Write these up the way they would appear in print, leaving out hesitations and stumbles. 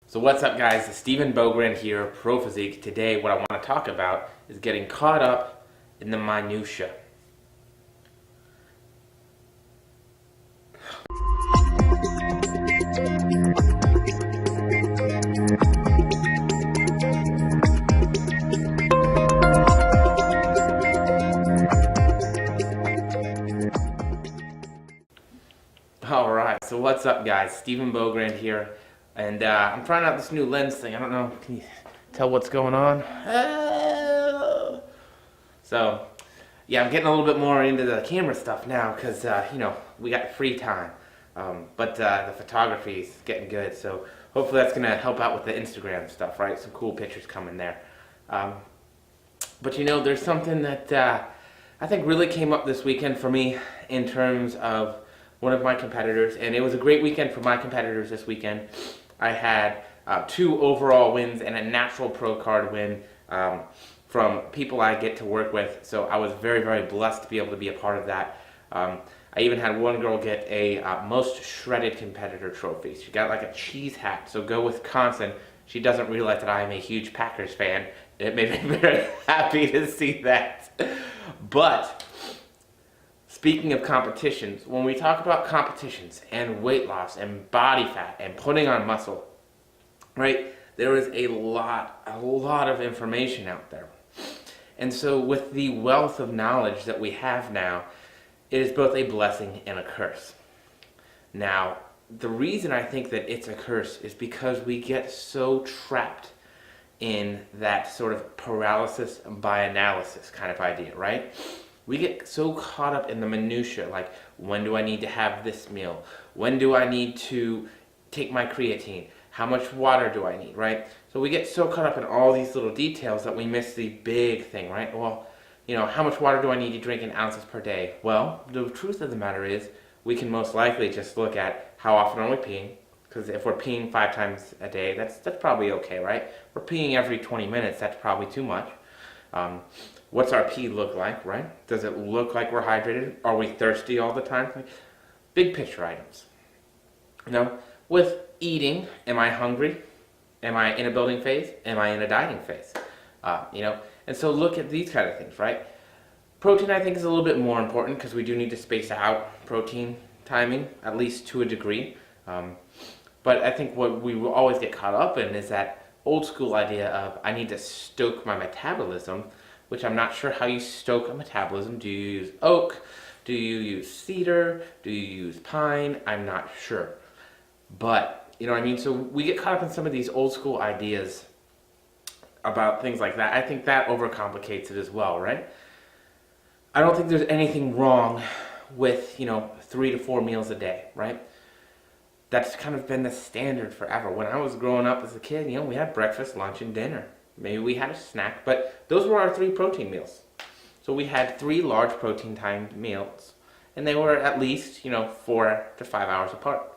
So what's up, guys? It's Stephen Bogren here, Pro Physique. Today what I want to talk about is getting caught up in the minutiae. Alright, so what's up, guys? Stephen Bogren here. And I'm trying out this new lens thing. I don't know, can you tell what's going on? So, yeah, I'm getting a little bit more into the camera stuff now because, we got free time. But the photography is getting good, so hopefully that's going to help out with the Instagram stuff, right? Some cool pictures coming there. But there's something that I think really came up this weekend for me in terms of one of my competitors, and it was a great weekend for my competitors this weekend. I had 2 overall wins and a natural pro card win from people I get to work with, so I was very, very blessed to be able to be a part of that. I even had one girl get a most shredded competitor trophy. She got like a cheese hat, so go Wisconsin. She doesn't realize that I am a huge Packers fan. It made me very happy to see that. But speaking of competitions, when we talk about competitions and weight loss and body fat and putting on muscle, right, there is a lot of information out there. And so with the wealth of knowledge that we have now, it is both a blessing and a curse. Now, the reason I think that it's a curse is because we get so trapped in that sort of paralysis by analysis kind of idea, right? We get so caught up in the minutiae, like when do I need to have this meal? When do I need to take my creatine? How much water do I need, right? So we get so caught up in all these little details that we miss the big thing, right? Well, how much water do I need to drink in ounces per day? Well, the truth of the matter is we can most likely just look at how often are we peeing, because if we're peeing 5 times a day, that's probably okay, right? If we're peeing every 20 minutes, that's probably too much. What's our pee look like, right? Does it look like we're hydrated? Are we thirsty all the time? Big picture items. With eating, am I hungry? Am I in a building phase? Am I in a dieting phase? And so look at these kind of things, right? Protein, I think, is a little bit more important because we do need to space out protein timing, at least to a degree. But I think what we will always get caught up in is that old school idea of I need to stoke my metabolism, which I'm not sure how you stoke a metabolism. Do you use oak? Do you use cedar? Do you use pine? I'm not sure. But, you know what I mean? So we get caught up in some of these old school ideas about things like that. I think that overcomplicates it as well, right? I don't think there's anything wrong with, 3 to 4 meals a day, right? That's kind of been the standard forever. When I was growing up as a kid, we had breakfast, lunch, and dinner. Maybe we had a snack, but those were our 3 protein meals. So we had 3 large protein timed meals, and they were at least, 4 to 5 hours apart.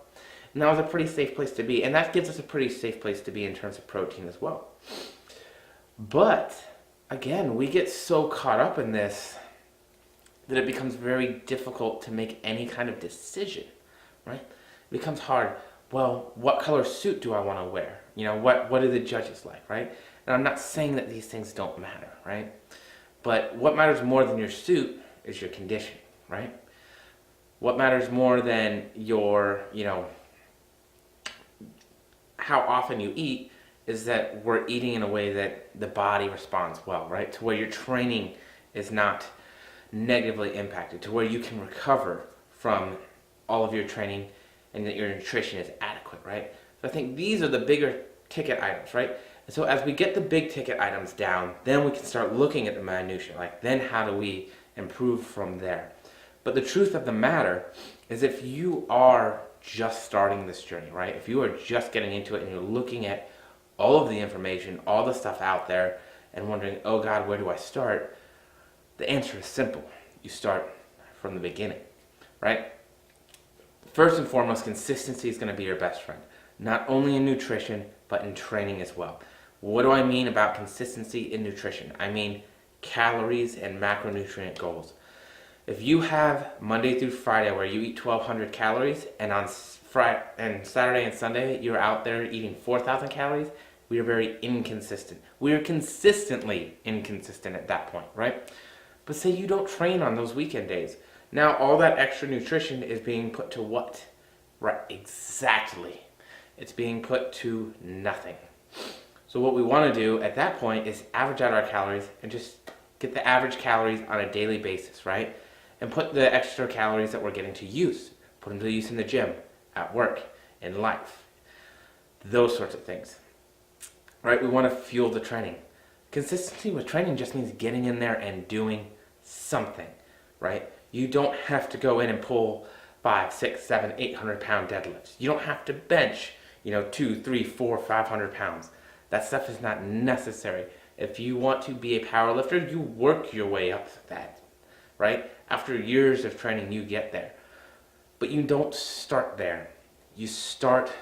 And that was a pretty safe place to be, and that gives us a pretty safe place to be in terms of protein as well. But, again, we get so caught up in this that it becomes very difficult to make any kind of decision, right? It becomes hard. Well, what color suit do I want to wear? What do the judges like, right? And I'm not saying that these things don't matter, right? But what matters more than your suit is your condition, right? What matters more than your, how often you eat is that we're eating in a way that the body responds well, right? To where your training is not negatively impacted, to where you can recover from all of your training and that your nutrition is adequate, right? So I think these are the bigger ticket items, right? And so as we get the big ticket items down, then we can start looking at the minutiae, then how do we improve from there? But the truth of the matter is if you are just starting this journey, right? If you are just getting into it and you're looking at all of the information, all the stuff out there, and wondering, oh God, where do I start? The answer is simple. You start from the beginning, right? First and foremost, consistency is going to be your best friend. Not only in nutrition, but in training as well. What do I mean about consistency in nutrition? I mean calories and macronutrient goals. If you have Monday through Friday where you eat 1,200 calories, and on Friday and Saturday and Sunday you're out there eating 4,000 calories, we are very inconsistent. We are consistently inconsistent at that point, right? But say you don't train on those weekend days. Now all that extra nutrition is being put to what? Right, exactly. It's being put to nothing. So what we want to do at that point is average out our calories and just get the average calories on a daily basis, right? And put the extra calories that we're getting to use. Put them to use in the gym, at work, in life. Those sorts of things. Right? We want to fuel the training. Consistency with training just means getting in there and doing something, right? You don't have to go in and pull 5, 6, 7, 800-pound deadlifts. You don't have to bench, 2, 3, 4, 500 pounds. That stuff is not necessary. If you want to be a power lifter, you work your way up to that, right? After years of training, you get there. But you don't start there. You start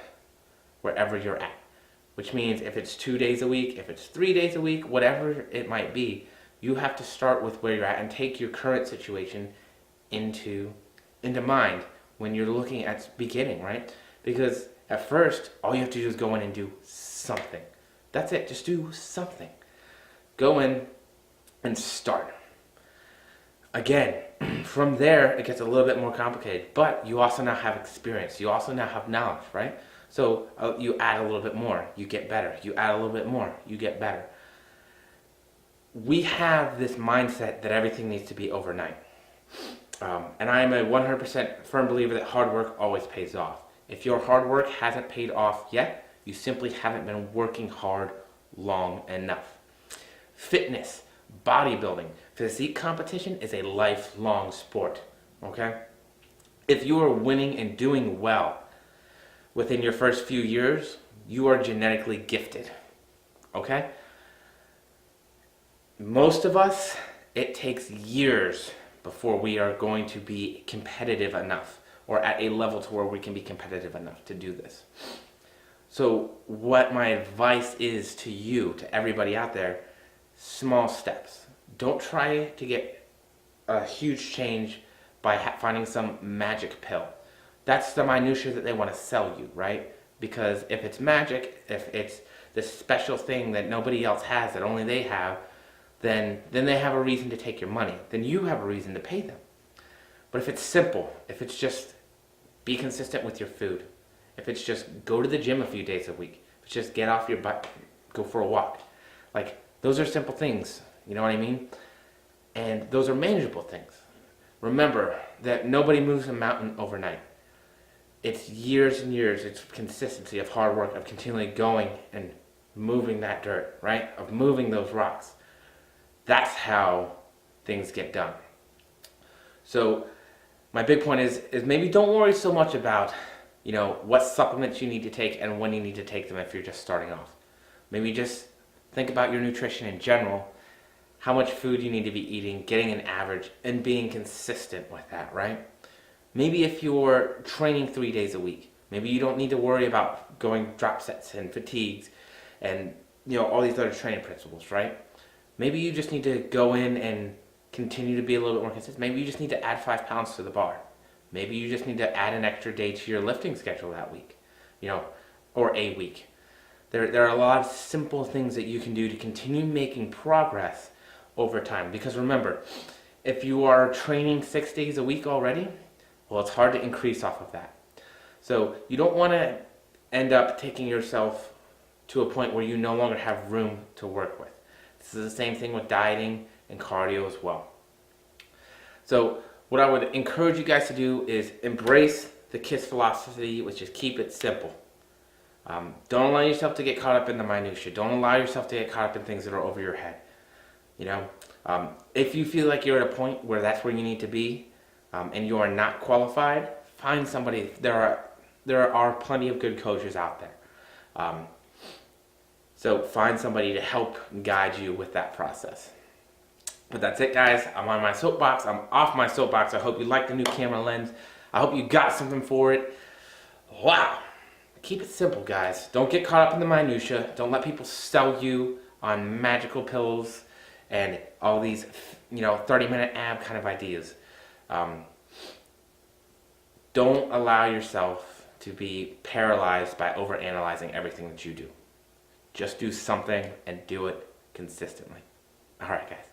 wherever you're at. Which means if it's 2 days a week, if it's 3 days a week, whatever it might be, you have to start with where you're at and take your current situation into mind when you're looking at beginning, right? Because at first, all you have to do is go in and do something. That's it, just do something. Go in and start. Again, from there, it gets a little bit more complicated, but you also now have experience. You also now have knowledge, right? So you add a little bit more, you get better. You add a little bit more, you get better. We have this mindset that everything needs to be overnight. And I am a 100% firm believer that hard work always pays off. If your hard work hasn't paid off yet, you simply haven't been working hard long enough. Fitness, bodybuilding, physique competition is a lifelong sport, okay? If you are winning and doing well within your first few years, you are genetically gifted, okay? Most of us, it takes years before we are going to be competitive enough or at a level to where we can be competitive enough to do this. So what my advice is to you, to everybody out there, small steps. Don't try to get a huge change by finding some magic pill. That's the minutia that they want to sell you, right? Because if it's magic, if it's this special thing that nobody else has, that only they have, then they have a reason to take your money. Then you have a reason to pay them. But if it's simple, if it's just be consistent with your food, if it's just go to the gym a few days a week, if it's just get off your butt, go for a walk, like those are simple things, you know what I mean? And those are manageable things. Remember that nobody moves a mountain overnight. It's years and years, it's consistency of hard work, of continually going and moving that dirt, right? Of moving those rocks. That's how things get done. So my big point is maybe don't worry so much about, what supplements you need to take and when you need to take them if you're just starting off. Maybe just think about your nutrition in general, how much food you need to be eating, getting an average, and being consistent with that, right? Maybe if you're training 3 days a week, maybe you don't need to worry about going drop sets and fatigues and, all these other training principles, right? Maybe you just need to go in and continue to be a little bit more consistent. Maybe you just need to add 5 pounds to the bar. Maybe you just need to add an extra day to your lifting schedule that week, or a week. There are a lot of simple things that you can do to continue making progress over time. Because remember, if you are training 6 days a week already, well, it's hard to increase off of that. So you don't want to end up taking yourself to a point where you no longer have room to work with. This is the same thing with dieting and cardio as well. So what I would encourage you guys to do is embrace the KISS philosophy, which is keep it simple. Don't allow yourself to get caught up in the minutia. Don't allow yourself to get caught up in things that are over your head. If you feel like you're at a point where that's where you need to be, and you are not qualified, find somebody. There are plenty of good coaches out there. So find somebody to help guide you with that process. But that's it, guys. I'm on my soapbox. I'm off my soapbox. I hope you like the new camera lens. I hope you got something for it. Wow. Keep it simple, guys. Don't get caught up in the minutia. Don't let people sell you on magical pills and all these, 30-minute ab kind of ideas. Don't allow yourself to be paralyzed by overanalyzing everything that you do. Just do something and do it consistently. All right, guys.